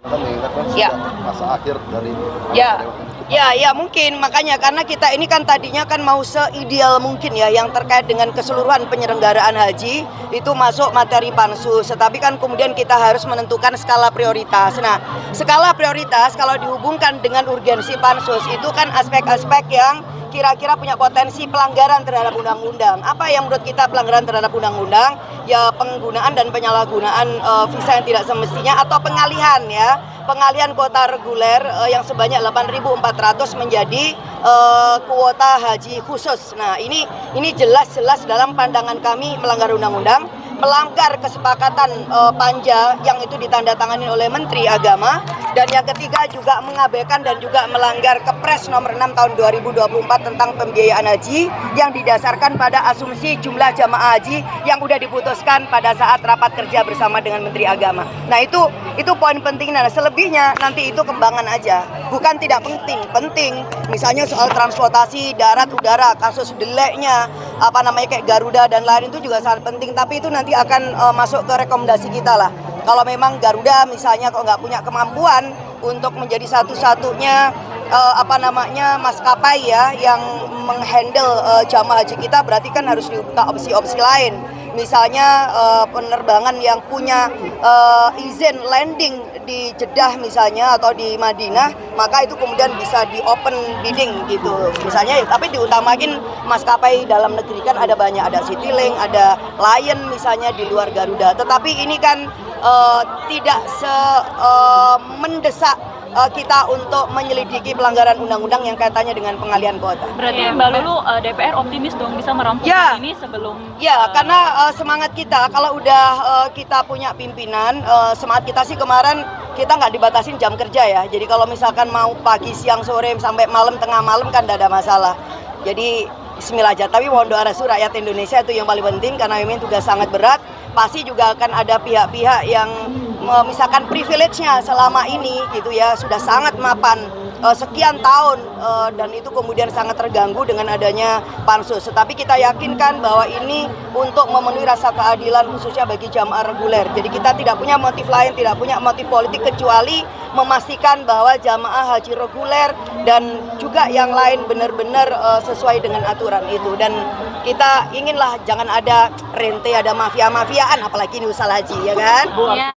Kan mengingatkan Ya. sudah masa akhir dari Ya mungkin makanya karena kita ini kan tadinya kan mau seideal mungkin ya yang terkait dengan keseluruhan penyelenggaraan haji itu masuk materi pansus, tetapi kan kemudian kita harus menentukan skala prioritas. Nah, skala prioritas kalau dihubungkan dengan urgensi pansus itu kan aspek-aspek yang kira-kira punya potensi pelanggaran terhadap undang-undang. Apa yang menurut kita pelanggaran terhadap undang-undang? Ya penggunaan dan penyalahgunaan visa yang tidak semestinya atau pengalihan kuota reguler yang sebanyak 8.400 menjadi kuota haji khusus. Nah, ini jelas-jelas dalam pandangan kami melanggar undang-undang, melanggar kesepakatan panja yang itu ditandatangani oleh Menteri Agama, dan yang ketiga juga mengabaikan dan juga melanggar Kepres nomor 6 tahun 2024 tentang pembiayaan haji yang didasarkan pada asumsi jumlah jamaah haji yang udah diputuskan pada saat rapat kerja bersama dengan Menteri Agama. Nah, itu poin penting. Nah, selebihnya nanti itu kembangan aja. Bukan tidak penting. Misalnya soal transportasi darat udara, kasus deleknya kayak Garuda dan lain itu juga sangat penting, tapi itu nanti akan masuk ke rekomendasi kita lah. Kalau memang Garuda misalnya kok nggak punya kemampuan untuk menjadi satu-satunya maskapai ya yang menghandle jamaah haji kita, berarti kan harus dibuka opsi-opsi lain. Misalnya penerbangan yang punya izin landing di Jeddah misalnya atau di Madinah, maka itu kemudian bisa di open bidding gitu. Misalnya tapi diutamakin maskapai dalam negeri kan ada banyak, ada Citylink, ada Lion misalnya di luar Garuda. Tetapi ini kan tidak mendesak kita untuk menyelidiki pelanggaran undang-undang yang kaitannya dengan pengalihan kuota. Berarti Mbak Lulu, DPR optimis dong bisa merampungkan ini sebelum... Ya, karena semangat kita, kalau udah kita punya pimpinan, semangat kita sih kemarin kita nggak dibatasin jam kerja ya. Jadi kalau misalkan mau pagi, siang, sore, sampai malam, tengah malam kan tidak ada masalah. Jadi bismillah aja, tapi mohon doa restu rakyat Indonesia itu yang paling penting karena memang tugas sangat berat. Pasti juga akan ada pihak-pihak yang misalkan privilege-nya selama ini gitu ya sudah sangat mapan sekian tahun dan itu kemudian sangat terganggu dengan adanya pansus. Tetapi kita yakinkan bahwa ini untuk memenuhi rasa keadilan khususnya bagi jamaah reguler. Jadi kita tidak punya motif lain, tidak punya motif politik kecuali memastikan bahwa jamaah haji reguler dan juga yang lain benar-benar sesuai dengan aturan itu. Dan kita inginlah jangan ada rente, ada mafia-mafiaan apalagi ini usaha haji ya kan. Ya.